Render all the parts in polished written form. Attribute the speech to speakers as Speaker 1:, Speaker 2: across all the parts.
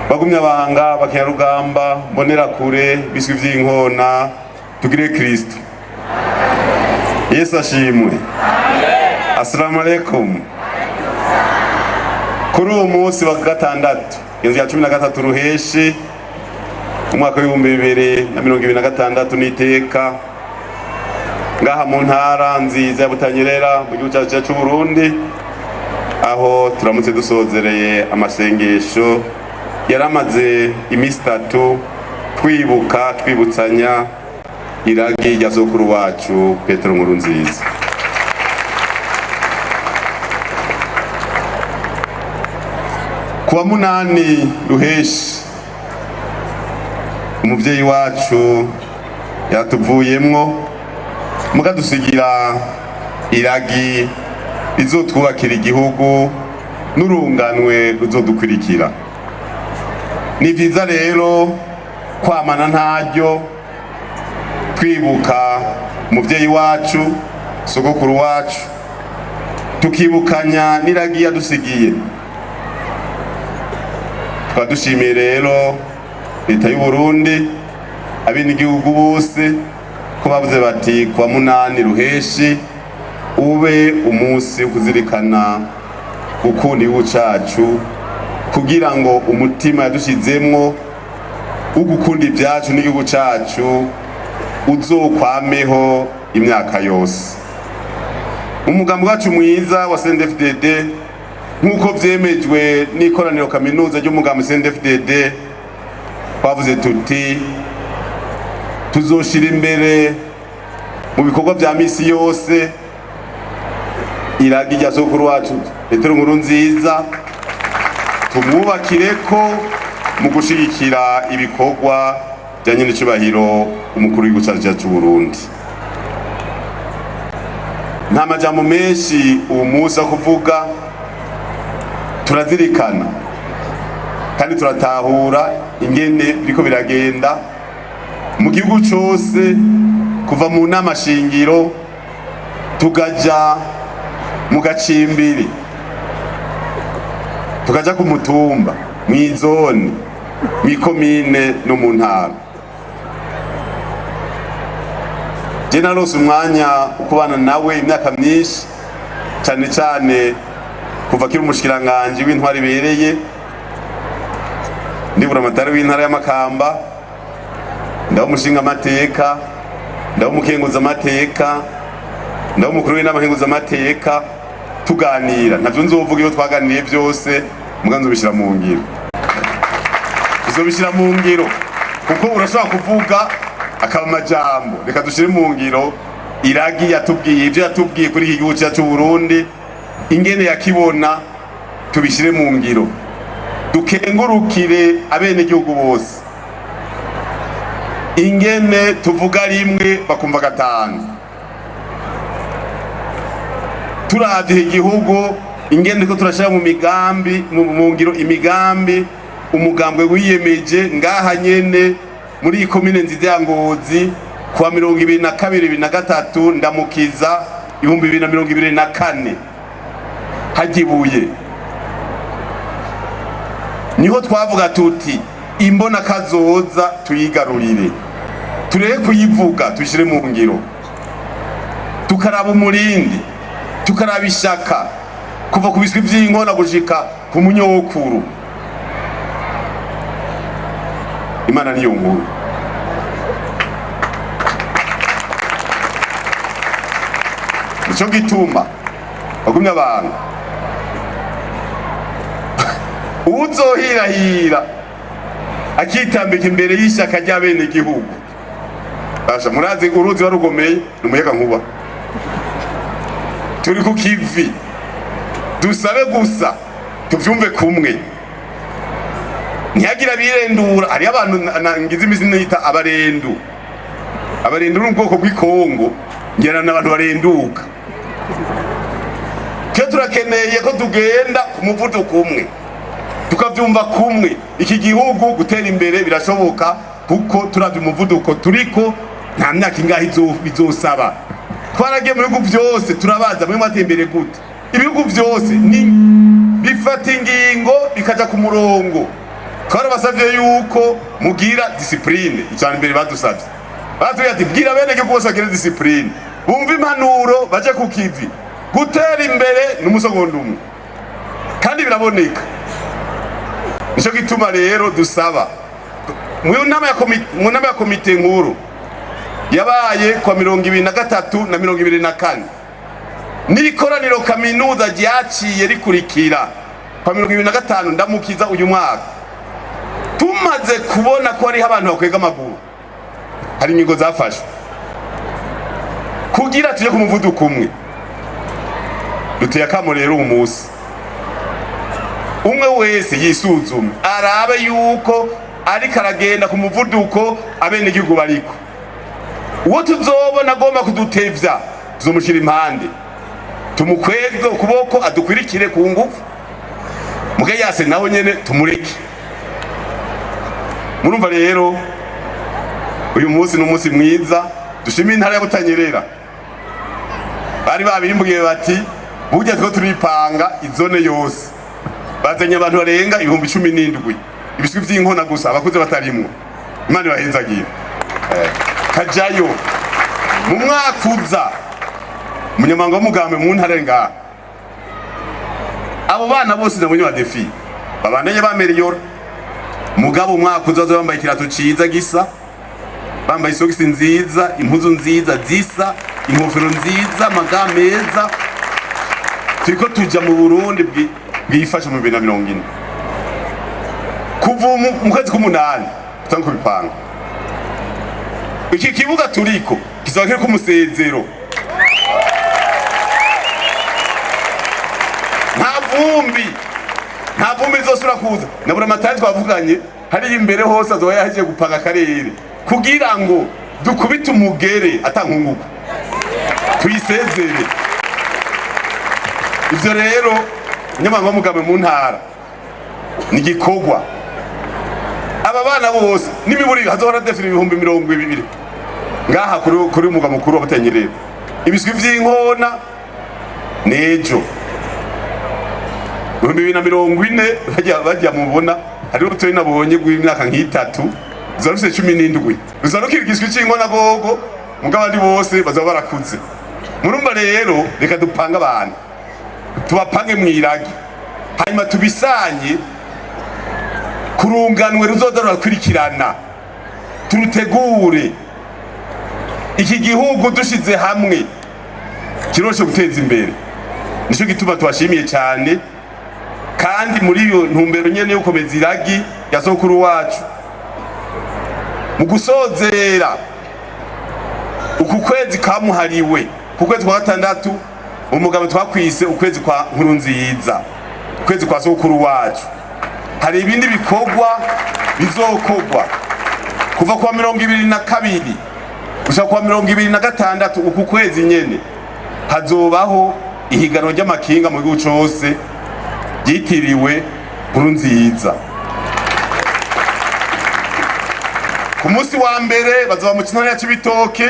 Speaker 1: bagumya banga bakanyarugamba mbonera kure biswi vy'inkona tugire Kristo. Yesu ashimwe. Assalamu alaikum. Kuri uwo munsi wa gatandatu inzu ya 13 ruheshi umwaka w'ibihumbi 2026 n'iteka ngaha mu ntara nziza ya Butanyerera mu gihugu cyacu cy'u Burundi, aho turamutse dusozereye amasengesho yaramaze imisi 3 twibuka twibutsanya iragi rya sokuru wacu Petero Nkurunziza. Kuwa 8 ruheshi umuvyeyi wacu yatuvuyemwo mukadusigira iragi rizotwubakira igihugu n'urunganwe ruzodukurikira. Ni vyiza rero kwamana ntaryo twibuka umuvyeyi wacu sogokuru wacu, tukibukanya n'iragi yadusigiye. Twadushimiye rero leta y'u Burundi abenegihugu bose ko bavuze bati kuwa 8 ruheshi ube umunsi wo kuzirikana gukunda igihugu cacu, kugira ngo umutima yadushizemwo ugukunda ibyacu n'igihugu cacu uzokwameho imyaka yose. Umugambi wacu mwiza wa CNDD-FDD nk'uko vyemejwe n'ikoraniro kaminuza ry'umugambi CNDD-FDD, bavuze tuti tuzoshira imbere mu bikorwa vya misi yose iragi rya sokuru wacu Petero Nkurunziza, tumwubakireko mu gushigikira ibikorwa bya nyen'icubahiro umukuru w'igihugu cyacu cy'u Burundi. Nta majambo menshi uwo munsi wo kuvuga, turazirikana kandi turatahura ingene biriko biragenda mu gihugu cose, kuva mu nama shingiro tukaja mu gacimbiri tukaja ku mutumba mw'izone mw'ikomine no mu ntara. Je narose umwanya ukubana nawe imyaka myinshi, cyane cyane kuva kiri umushikiranganje w'intwari bereye, ndibura amatara w'intara ya Makamba, ndaho umushinga amateka, ndaho umukenguza amateka, ndaho umukuru w'inama nkenguza amateka, tuganira ntavyo nzovuga iyo twaganiriye byose muganzo bishira mu ngiro. Uzobishira mu ngiro kuko urashobora kuvuga akaba amajambo, reka dushire mu ngiro iragi yatubwiye, ivyo yatubwiye kuri iki gihugu cyacu cy'u Burundi, ingene yakibona tubishire mu ngiro, dukengurukire abenegihugu bose, ingene tuvuga rimwe bakumva gatanu, turavye igihugu ingene ko turashira mu migambi mu ngiro imigambi umugambwe wiyemeje ngaha nyene muri ikomine nziza ya Ngozi kuwa 2022 ndamukiza 2024 hagibuye. Niho twavuga tuti imbona kazoza tuyigarurire, tureke kuyivuga tushire mu ngiro, tukaraba umurindi, tukaraba ishaka kuva ku biswi vy'inkona gushika ku munyokuru. Imana niyo nkuru. Nico gituma bagumya abantu uzohirahira akitambika imbere y'ishaka ry'abene igihugu. Basha murazi uruzi warugomeye n'umuyaga nkuba, turi ku kivi, dusabe gusa tuvyumve kumwe, ntiyagira birendura. Ari abantu ngize imizina yita abarendu, abarendu n'ubwoko bw'ikongo, ngena n'abantu barenduka. Cyo turakeneye ko tugenda ku muvuduko umwe, tukavyumva kumwe. Iki gihugu gutera imbere birashoboka kuko turavye umuvuduko turiko, nta myaka ingahe bizosaba. Twaragiye mu bihugu byose turabaza muri matembere gute, ibihugu byose ni bifata ingingo bikaja ku murongo twarabasavye yuko mugira discipline. Icana mbere badusavye batubwiye ati bwira bene gihugu bose bagire discipline, bumva impanuro baje ku kivi. Gutera imbere n'umusogondo umwe kandi biraboneka. Nico gituma rero dusaba mu nama ya komite nkuru yabaye kwa 2023 na 2024 n'ikoraniro kaminuza ryaciye rikurikira kwa 2025 ndamukiza uyu mwaka, tumaze kubona ko ari abantu bakwega amaguru, hari ingingo zafashwe kugira tuje ku muvuduko umwe. Duteye akamo rero umunsi umwe wese yisuzume arabe yuko ariko aragenda ku muvuduko abene igihugu bariko. Uwo tuzobona agomba kudutevya tuzomushira impande, tumukwege ukuboko adukwirikire ku ngufu, muge yase naho nyene tumureke. Murumva rero uyu munsi n'umunsi mwiza, dushimira intara ya Butanyerera. Bari babimbuye bati burya two turipanga izone yose, bazanye abantu barenga 17,000 ibiswi vy'inkona gusa, abakuze batarimwo. Imana bahenzagiye kajayo mu mwaka uza umunyamanga w'umugambi mu ntare ngaha. Abo bana bose nabonye ba defi babandanye bameriyora, mugabo umwaka uza bambaye ikirato ciza gisa, bambaye isogisi nziza, impuzu nziza zisa, inkofero nziza, amaga meza. Turiko tuja mu Burundi bwifashe mu 2040 kuva mu kwezi k'umunani tutanko bipanga. Iki kibuga turiko kizaba kiri ku Musezero, nta vumbi zosura kuza. Nabura amatari twavuganye hari imbere hose azoba yaje gupanga akarere kugira ngo dukubite umugere atankunguko tuyisezere. Ivyo rero nyamanga w'umugambi mu ntara ni gikorwa. Aba bana bose n'imiburi hazohora defira 20,000 ngaha kuri umuga mukuru wa Butanyerera. Ibiswi vy'inkona nejo 2040 bajya mubona hari urutoyi nabonye gw'imyaka nk'itatu zarufise 17 ruzarukira igiswi c'inkona gogo, mugabo abandi bose bazaba barakuze. Murumva rero reka dupanga abantu, tubapange mwiragi, hanyuma tubisanye kurunganwe ruzoza rurakurikirana, turutegure. Iki gihugu dushize hamwe kiroshe guteza imbere. Nico gituma tubashimiye cyane, kandi muri iyo ntumbero nyene yo komeza iragi ya sokuru wacu. Mu gusozera uku kwezi kamuhariwe, ku kwezi kwa 6 umugabo twakwise ukwezi kwa Nkurunziza, ukwezi kwa sokuru wacu. Hari ibindi bikorwa bizokorwa kuva kwa 2022 gushaka kwa 2026. Uku kwezi nyene hazobaho ihiganwa ry'amakinga mu gihugu cose ryitiriwe Nkurunziza. Ku munsi wa mbere bazoba mu Kinoni ya Cibitoke,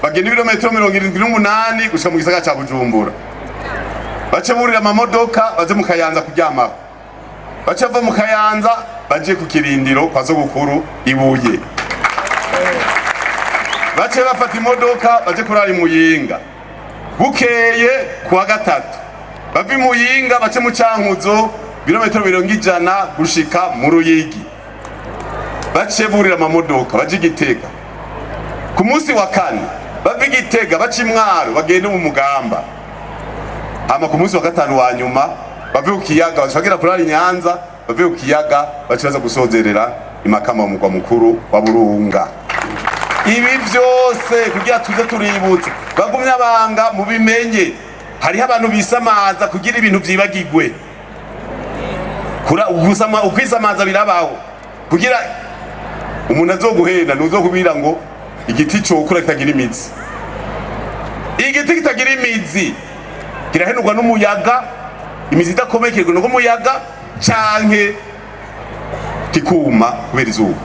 Speaker 1: bagenda ibirometero 78 gushika mu gisagara ca Bujumbura. Bace burira amamodoka baze mu Kayanza kuryamaho, bace bava mu Kayanza baje ku kirindiro kwa sogokuru Ibuye, bace bafata imodoka baje kurara Muyinga. Bukeye kuwa gatatu bava Muyinga bace mu Cankuzo birometero 100 gushika mu Ruyigi, bace burira amamodoka baje Gitega. Ku munsi wa kane bava Gitega bace Mwaro bagenda mu Mugamba. Hama ku munsi wa gatanu wa nyuma bave ku kiyaga bashakira kurara Nyanza, bave ku kiyaga bacibaza gusozerera imakama mu mugwa mukuru wa Burunga. Ibi vyose kugira tuze tuributse bagumya banga mu bimenye. Hariho abantu bisamaza kugira ibintu vyibagirwe, ukwisamaza birabaho kugira umuntu azoguhenda ntuzokubira ngo igiti cokura kitagira imizi. Igiti kitagira imizi kirahenurwa n'umuyaga, imizi idakomekejwe n'umuyaga canke kikuma kubera izuba.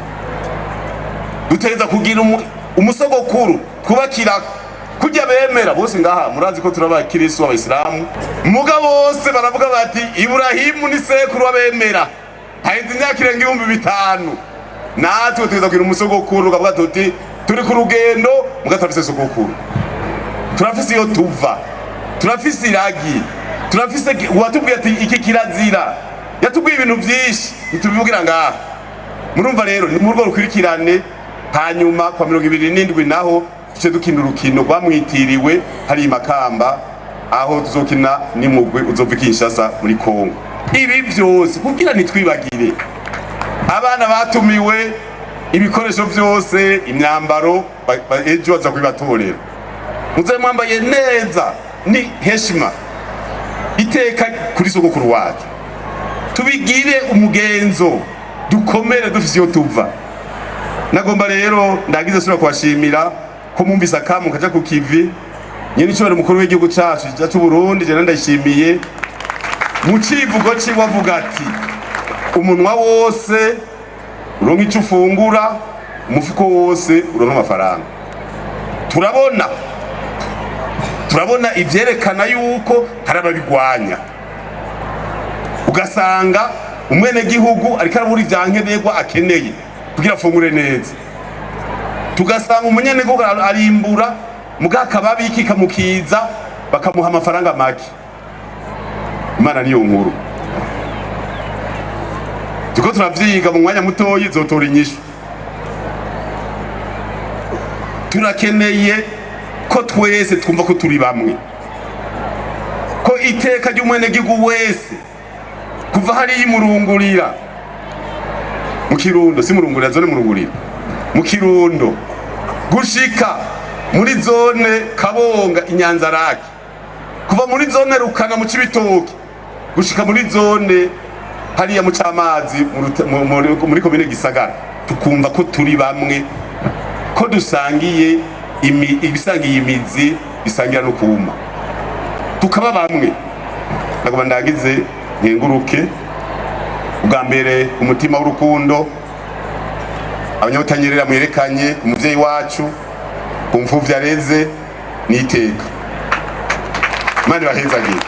Speaker 1: Dutegereza kugira umusogokuru twubakirako kujya bemera bose ngaha. Murazi ko turabakirisu w'Abayisilamu, muga bose baravuga bati Ibrahimu ni sekuru w'abemera, haheze imyaka irenga 5,000 natwe tuza kugira umusogokuru ukavuga tuti turi ku rugendo muga turafise sogokuru, turafise iyo tuva, turafise iragi, turafise uwatubwiye ati iki kirazira, yatubwiye ibintu byinshi ntitubivugira ngaha. Murumva rero ni murwo rukurikirane. Hanyuma kwa 27 naho tuce dukina urukino rwamwitiriwe hari Makamba, aho tuzokina n'imugwe uzova Kinshasa muri Kongo. Ibi byose kugira nitwibagire abana batumiwe, ibikoresho byose, imyambaro ejo baza kubibatorera, muze mwambaye neza, ni heshima iteka kuri sogokuru wacu, tubigire umugenzo, dukomere dufise iyo tuva. Nagomba rero ndagize sura kubashimira ko mumvise akamu kaja ku kivi. Nyene icyo mukuru w'igihugu cyacu cy'u Burundi, je ndayishimiye mu civugo ci wavuga ati umunwa wose uronka icyo ufungura, umufuko wose uronka amafaranga. Turabona ivyerekana yuko hari ababigwanya, ugasanga umwene gihugu ariko arabura ivyankenerwa akeneye kugira afungure neza, tugasanga umunyanegihugu arimbura mugaka babiki kamukiza bakamuha amafaranga make. Imana niyo nkuru, tuko turavyiga mu mwanya mutoyi zotora inyishu. Turakeneye ko twese twumva ko turi bamwe, ko iteka ry'umwenegihugu wese kuva hari imurungurira mu Kirundo, si murungurira zone murungurira mu Kirundo gushika muri zone Kabonga Inyanzarake, kuva muri zone Rukana mu Cibitoke gushika muri zone hariya mu Camazi muri komine Gisagara, tukumva ko turi bamwe, ko dusangiye ibisangiye imizi, bisangira no kuma, tukaba bamwe. Nagomba ndagize nkenguruke ubwa mbere umutima w'urukundo abanyabutanyerera mwerekanye umuvyeyi wacu kumfuvya reze n'iteka. Imana ibahezagire.